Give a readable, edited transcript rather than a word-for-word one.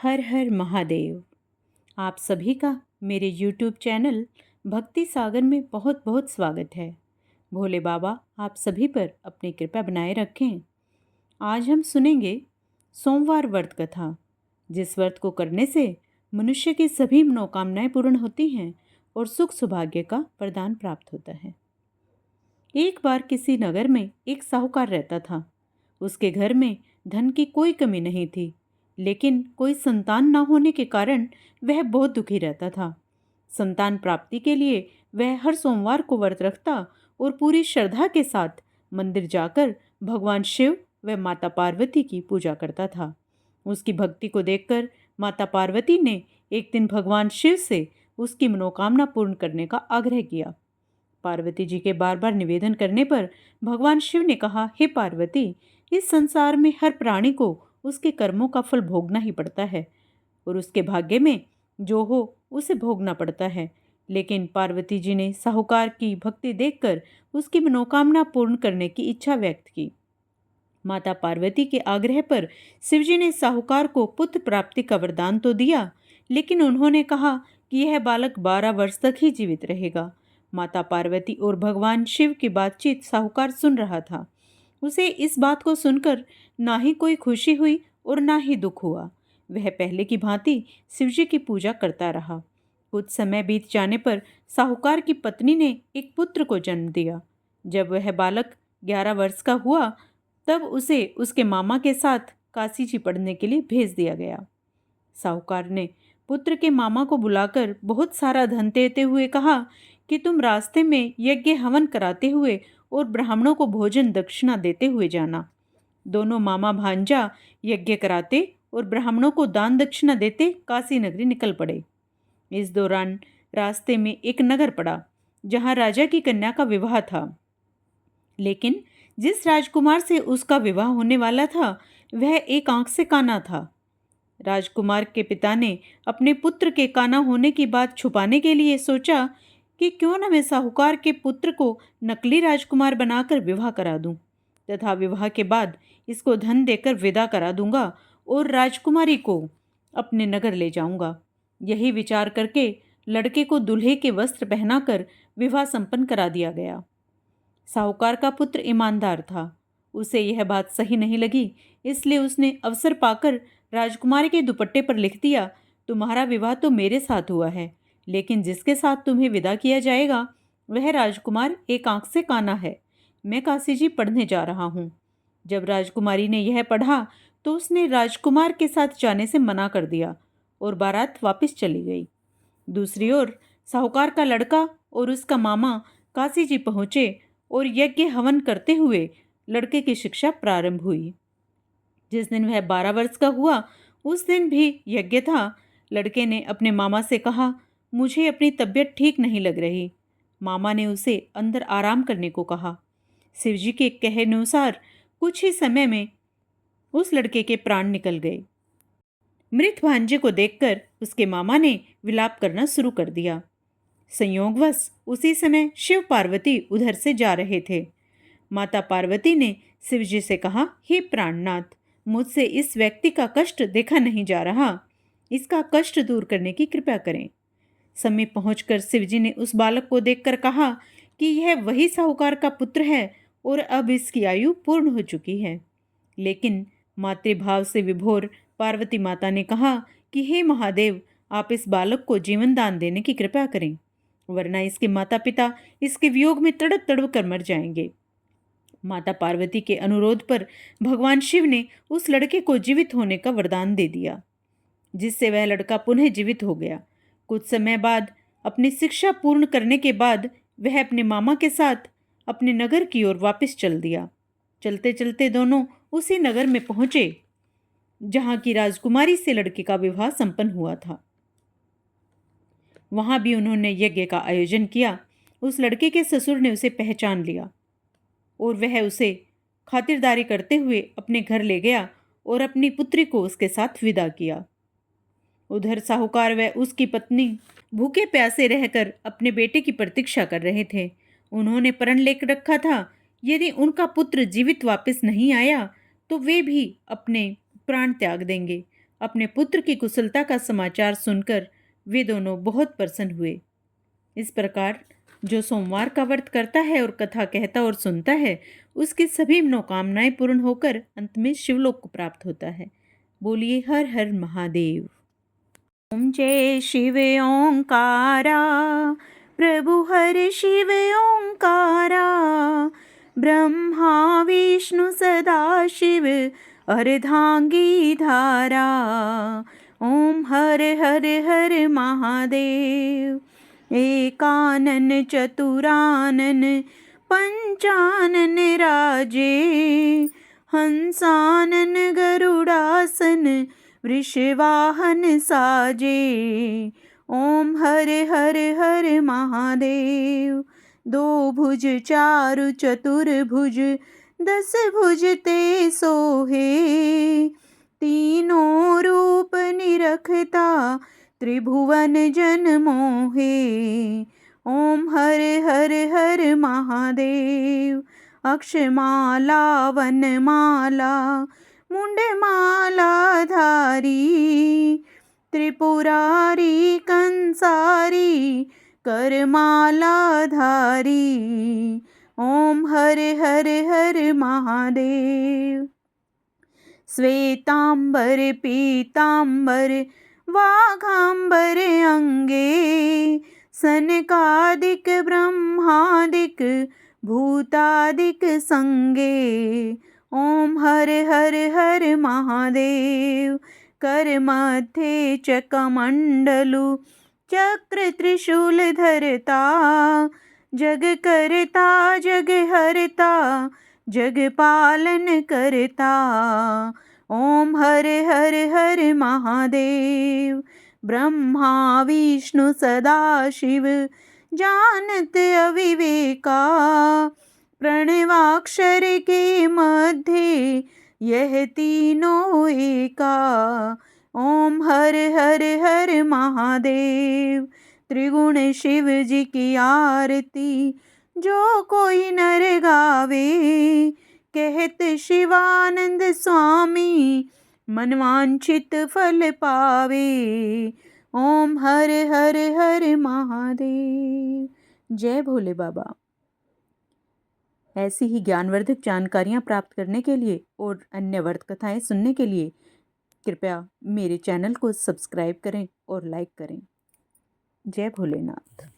हर हर महादेव। आप सभी का मेरे YouTube चैनल भक्ति सागर में बहुत बहुत स्वागत है। भोले बाबा आप सभी पर अपनी कृपा बनाए रखें। आज हम सुनेंगे सोमवार व्रत कथा, जिस व्रत को करने से मनुष्य की सभी मनोकामनाएं पूर्ण होती हैं और सुख सौभाग्य का वरदान प्राप्त होता है। एक बार किसी नगर में एक साहूकार रहता था। उसके घर में धन की कोई कमी नहीं थी, लेकिन कोई संतान न होने के कारण वह बहुत दुखी रहता था। संतान प्राप्ति के लिए वह हर सोमवार को व्रत रखता और पूरी श्रद्धा के साथ मंदिर जाकर भगवान शिव व माता पार्वती की पूजा करता था। उसकी भक्ति को देखकर माता पार्वती ने एक दिन भगवान शिव से उसकी मनोकामना पूर्ण करने का आग्रह किया। पार्वती जी के बार बार निवेदन करने पर भगवान शिव ने कहा, हे पार्वती, इस संसार में हर प्राणी को उसके कर्मों का फल भोगना ही पड़ता है और उसके भाग्य में जो हो उसे भोगना पड़ता है। लेकिन पार्वती जी ने साहूकार की भक्ति देखकर उसकी मनोकामना पूर्ण करने की इच्छा व्यक्त की। माता पार्वती के आग्रह पर शिवजी ने साहूकार को पुत्र प्राप्ति का वरदान तो दिया, लेकिन उन्होंने कहा कि यह बालक 12 वर्ष तक ही जीवित रहेगा। माता पार्वती और भगवान शिव की बातचीत साहूकार सुन रहा था। उसे इस बात को सुनकर ना ही कोई खुशी हुई और ना ही दुख हुआ। वह पहले की भांति शिवजी की पूजा करता रहा। कुछ समय बीत जाने पर साहूकार की पत्नी ने एक पुत्र को जन्म दिया। जब वह बालक 11 वर्ष का हुआ, तब उसे उसके मामा के साथ काशी जी पढ़ने के लिए भेज दिया गया। साहूकार ने पुत्र के मामा को बुलाकर बहुत सारा धन देते हुए कहा कि तुम रास्ते में यज्ञ हवन कराते हुए और ब्राह्मणों को भोजन दक्षिणा देते हुए जाना। दोनों मामा भांजा यज्ञ कराते और ब्राह्मणों को दान दक्षिणा देते काशी नगरी निकल पड़े। इस दौरान रास्ते में एक नगर पड़ा, जहां राजा की कन्या का विवाह था। लेकिन जिस राजकुमार से उसका विवाह होने वाला था, वह एक आंख से काना था। राजकुमार के पिता ने अपने पुत्र के काना होने की बात छुपाने के लिए सोचा कि क्यों न मैं साहूकार के पुत्र को नकली राजकुमार बनाकर विवाह करा दूं तथा विवाह के बाद इसको धन देकर विदा करा दूंगा और राजकुमारी को अपने नगर ले जाऊंगा। यही विचार करके लड़के को दूल्हे के वस्त्र पहनाकर विवाह संपन्न करा दिया गया। साहूकार का पुत्र ईमानदार था। उसे यह बात सही नहीं लगी, इसलिए उसने अवसर पाकर राजकुमारी के दुपट्टे पर लिख दिया, तुम्हारा विवाह तो मेरे साथ हुआ है, लेकिन जिसके साथ तुम्हें विदा किया जाएगा वह राजकुमार एक आंख से काना है। मैं काशी जी पढ़ने जा रहा हूँ। जब राजकुमारी ने यह पढ़ा तो उसने राजकुमार के साथ जाने से मना कर दिया और बारात वापस चली गई। दूसरी ओर साहूकार का लड़का और उसका मामा काशी जी पहुँचे और यज्ञ हवन करते हुए लड़के की शिक्षा प्रारंभ हुई। जिस दिन वह 12 वर्ष का हुआ, उस दिन भी यज्ञ था। लड़के ने अपने मामा से कहा, मुझे अपनी तबीयत ठीक नहीं लग रही। मामा ने उसे अंदर आराम करने को कहा। शिवजी के कहे अनुसार कुछ ही समय में उस लड़के के प्राण निकल गए। मृत भांजे को देखकर उसके मामा ने विलाप करना शुरू कर दिया। संयोगवश उसी समय शिव पार्वती उधर से जा रहे थे। माता पार्वती ने शिवजी से कहा, हे प्राणनाथ, मुझसे इस व्यक्ति का कष्ट देखा नहीं जा रहा, इसका कष्ट दूर करने की कृपा करें। समीप पहुंचकर शिवजी ने उस बालक को देखकर कहा कि यह वही साहूकार का पुत्र है और अब इसकी आयु पूर्ण हो चुकी है। लेकिन मातृभाव से विभोर पार्वती माता ने कहा कि हे महादेव, आप इस बालक को जीवन दान देने की कृपा करें, वरना इसके माता पिता इसके वियोग में तड़प तड़प कर मर जाएंगे। माता पार्वती के अनुरोध पर भगवान शिव ने उस लड़के को जीवित होने का वरदान दे दिया, जिससे वह लड़का पुनः जीवित हो गया। कुछ समय बाद अपनी शिक्षा पूर्ण करने के बाद वह अपने मामा के साथ अपने नगर की ओर वापस चल दिया। चलते चलते दोनों उसी नगर में पहुंचे जहां की राजकुमारी से लड़के का विवाह संपन्न हुआ था। वहां भी उन्होंने यज्ञ का आयोजन किया। उस लड़के के ससुर ने उसे पहचान लिया और वह उसे खातिरदारी करते हुए अपने घर ले गया और अपनी पुत्री को उसके साथ विदा किया। उधर साहूकार व उसकी पत्नी भूखे प्यासे रहकर अपने बेटे की प्रतीक्षा कर रहे थे। उन्होंने प्रण ले रखा था, यदि उनका पुत्र जीवित वापस नहीं आया तो वे भी अपने प्राण त्याग देंगे। अपने पुत्र की कुशलता का समाचार सुनकर वे दोनों बहुत प्रसन्न हुए। इस प्रकार जो सोमवार का व्रत करता है और कथा कहता और सुनता है, उसकी सभी मनोकामनाएं पूर्ण होकर अंत में शिवलोक को प्राप्त होता है। बोलिए हर हर महादेव। ओम जय शिव ओंकारा, प्रभु हर शिव ओंकारा, ब्रह्मा विष्णु सदा शिव अर्धांगी धारा। ओम हर हर हर महादेव। एकानन चतुरानन पंचानन राजे, हंसानन गरुड़ासन वृषवाहन साजे। ओम हर हर हर महादेव। दो भुज चारु चतुर्भुज, 10 भुज ते सोहे, तीनों रूप निरखता त्रिभुवन जन मोहे। ओम हर हर हर महादेव। अक्षमाला वनमाला मुंडमाला धारी, त्रिपुरारी कंसारी करमाला धारी। ओम हर हर हर महादेव। श्वेतांबर पीतांबर वाघांबर अंगे, सनकादिक ब्रह्मादिक भूतादिक संगे। ओम हर हर हर महादेव। कर मध्य चकमंडलु चक्र त्रिशूल धरता, जग करता जग हरता जग पालन करता। ओम हर हर हर महादेव। ब्रह्मा विष्णु सदा शिव जानत अविवेका, प्रणवाक्षर के मध्य यह तीनों एका। ओम हर हर हर महादेव। त्रिगुण शिव जी की आरती जो कोई नर गावे, कहत शिवानंद स्वामी मनवांछित फल पावे। ओम हर हर हर महादेव। जय भोले बाबा। ऐसी ही ज्ञानवर्धक जानकारियाँ प्राप्त करने के लिए और अन्य व्रत कथाएं सुनने के लिए कृपया मेरे चैनल को सब्सक्राइब करें और लाइक करें। जय भोलेनाथ।